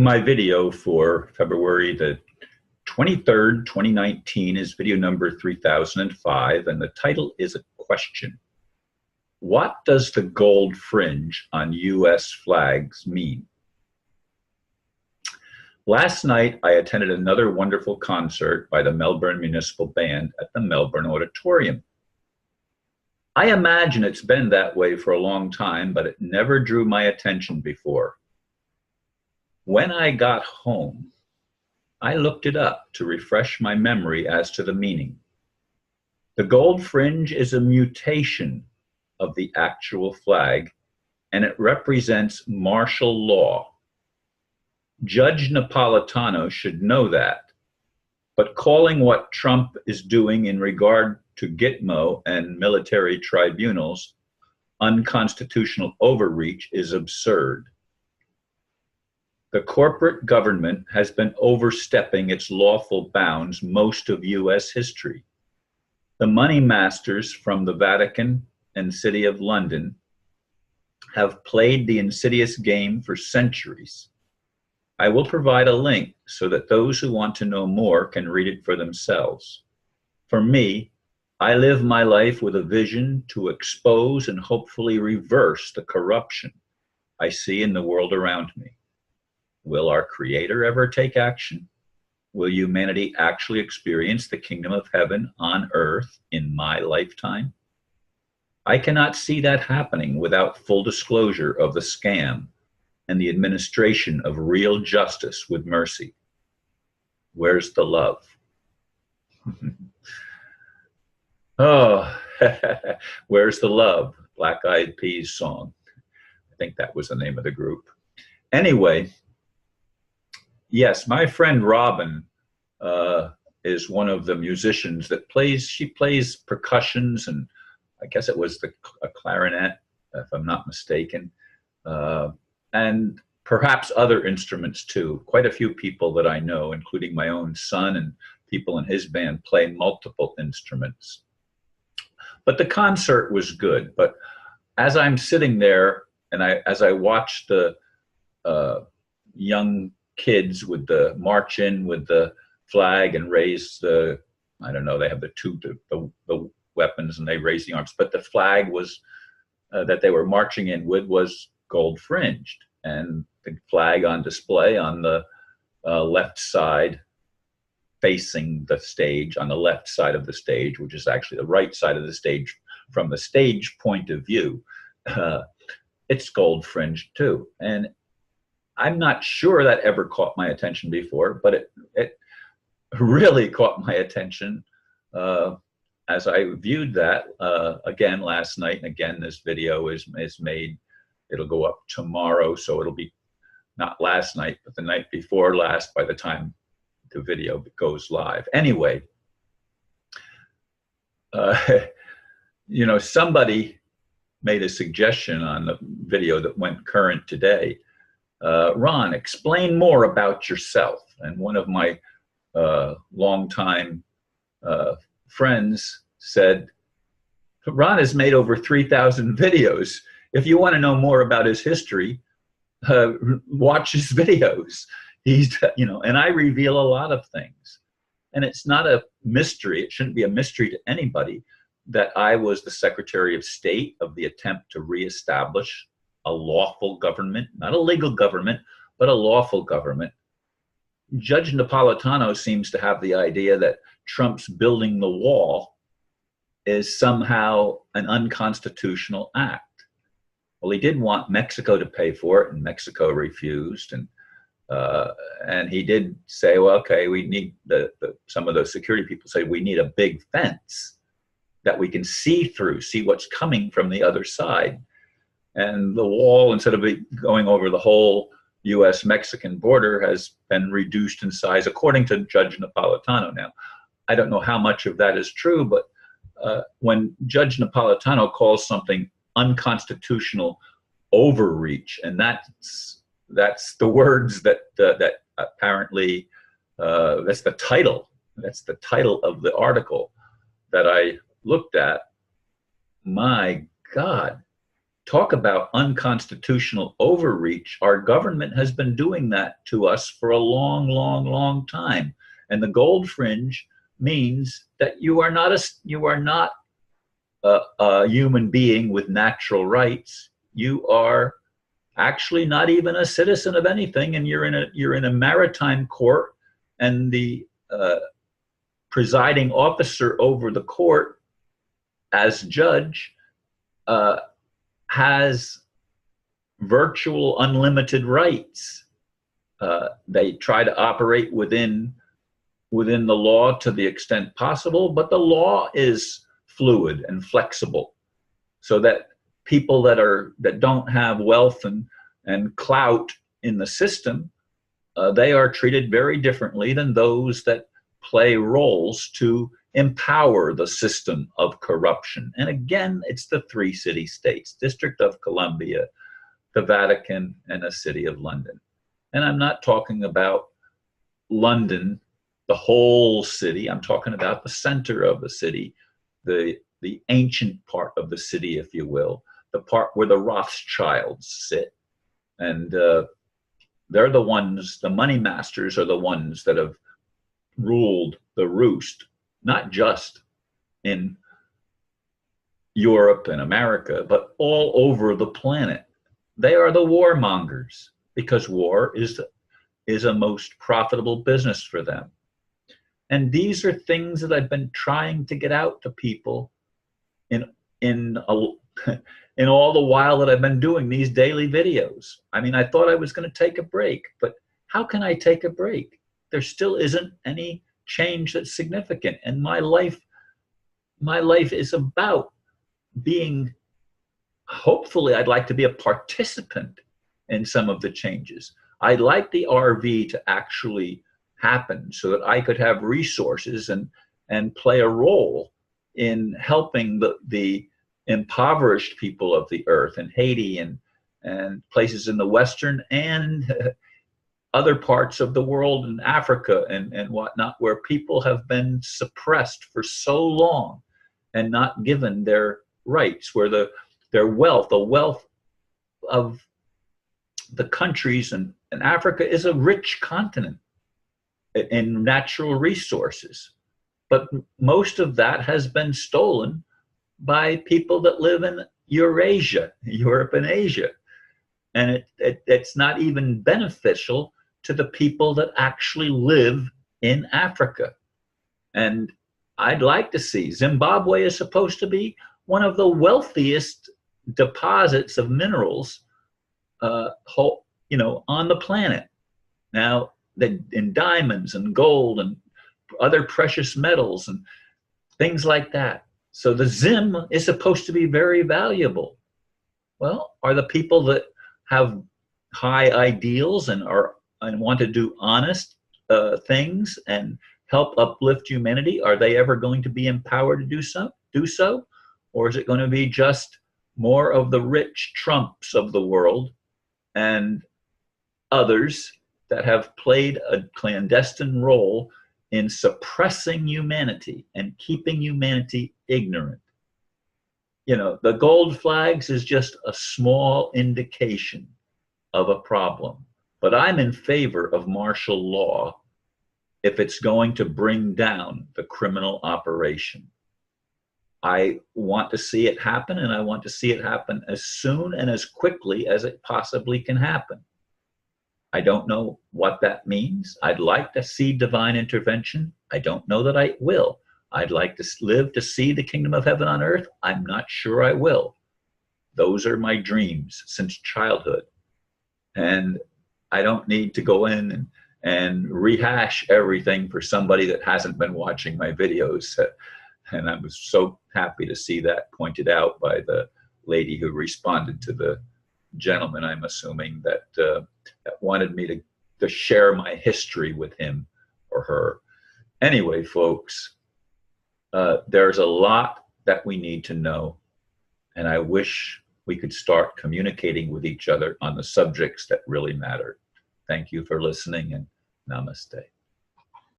My video for February the 23rd, 2019 is video number 3005, and the title is a question. What does the gold fringe on U.S. flags mean? Last night, I attended another wonderful concert by the Melbourne Municipal Band at the Melbourne Auditorium. I imagine it's been that way for a long time, but it never drew my attention before. When I got home, I looked it up to refresh my memory as to the meaning. The gold fringe is a mutation of the actual flag, and it represents martial law. Judge Napolitano should know that, but calling what Trump is doing in regard to GITMO and military tribunals unconstitutional overreach is absurd. The corporate government has been overstepping its lawful bounds most of U.S. history. The money masters from the Vatican and City of London have played the insidious game for centuries. I will provide a link so that those who want to know more can read it for themselves. For me, I live my life with a vision to expose and hopefully reverse the corruption I see in the world around me. Will our Creator ever take action? Will humanity actually experience the kingdom of heaven on earth in my lifetime? I cannot see that happening without full disclosure of the scam and the administration of real justice with mercy. Where's the love? Oh, where's the love? Black Eyed Peas song. I think that was the name of the group. Anyway, yes, my friend Robin is one of the musicians that she plays percussions, and I guess it was a clarinet, if I'm not mistaken, and perhaps other instruments too. Quite a few people that I know, including my own son and people in his band, play multiple instruments. But the concert was good. But as I'm sitting there and as I watch the young kids with the march in with the flag and raise the, I don't know, they have the weapons and they raise the arms, but the flag was that they were marching in with was gold fringed, and the flag on display on the left side facing the stage, on the left side of the stage, which is actually the right side of the stage from the stage point of view, it's gold fringed too. And I'm not sure that ever caught my attention before, but it really caught my attention as I viewed that again last night. And again, this video is made, it'll go up tomorrow, so it'll be not last night, but the night before last by the time the video goes live. Anyway, you know, somebody made a suggestion on the video that went current today. Ron, explain more about yourself. And one of my longtime friends said, Ron has made over 3,000 videos. If you want to know more about his history, watch his videos. He's, you know, and I reveal a lot of things. And it's not a mystery, it shouldn't be a mystery to anybody, that I was the Secretary of State of the attempt to reestablish a lawful government, not a legal government, but a lawful government. Judge Napolitano seems to have the idea that Trump's building the wall is somehow an unconstitutional act. Well, he did want Mexico to pay for it, and Mexico refused. And he did say, well, okay, we need some of those security people say we need a big fence that we can see through, see what's coming from the other side. And the wall, instead of going over the whole U.S.-Mexican border, has been reduced in size, according to Judge Napolitano. Now, I don't know how much of that is true, but when Judge Napolitano calls something unconstitutional overreach, and that's the words that apparently that's the title of the article that I looked at. My God, talk about unconstitutional overreach. Our government has been doing that to us for a long, long, long time. And the gold fringe means that you are not a human being with natural rights. You are actually not even a citizen of anything, and you're in a maritime court, and the presiding officer over the court, as judge, has virtual unlimited rights. They try to operate within the law to the extent possible, but the law is fluid and flexible, so that people that don't have wealth and clout in the system, they are treated very differently than those that play roles to empower the system of corruption. And again, it's the three city-states: District of Columbia, the Vatican, and the City of London. And I'm not talking about London, the whole city. I'm talking about the center of the city, the ancient part of the city, if you will, the part where the Rothschilds sit. And they're the ones, the money masters are the ones that have ruled the roost, not just in Europe and America, but all over the planet. They are the warmongers, because war is a most profitable business for them. And these are things that I've been trying to get out to people in all the while that I've been doing these daily videos. I mean, I thought I was going to take a break, but how can I take a break? There still isn't any change that's significant. And my life is about being, hopefully I'd like to be a participant in some of the changes. I'd like the RV to actually happen so that I could have resources and play a role in helping the impoverished people of the earth in Haiti and places in the Western and other parts of the world, in Africa and whatnot, where people have been suppressed for so long and not given their rights, where their wealth, the wealth of the countries in Africa is a rich continent in natural resources. But most of that has been stolen by people that live in Eurasia, Europe and Asia. And it's not even beneficial to the people that actually live in Africa. And I'd like to see, Zimbabwe is supposed to be one of the wealthiest deposits of minerals on the planet. Now, in diamonds and gold and other precious metals and things like that. So the Zim is supposed to be very valuable. Well, are the people that have high ideals and want to do honest things and help uplift humanity, are they ever going to be empowered to do so? Or is it going to be just more of the rich Trumps of the world and others that have played a clandestine role in suppressing humanity and keeping humanity ignorant? You know, the gold flags is just a small indication of a problem. But I'm in favor of martial law if it's going to bring down the criminal operation. I want to see it happen, and I want to see it happen as soon and as quickly as it possibly can happen. I don't know what that means. I'd like to see divine intervention. I don't know that I will. I'd like to live to see the kingdom of heaven on earth. I'm not sure I will. Those are my dreams since childhood. And I don't need to go in and rehash everything for somebody that hasn't been watching my videos. And I was so happy to see that pointed out by the lady who responded to the gentleman, I'm assuming, that wanted me to share my history with him or her. Anyway, folks, there's a lot that we need to know, and I wish we could start communicating with each other on the subjects that really matter. Thank you for listening, and namaste.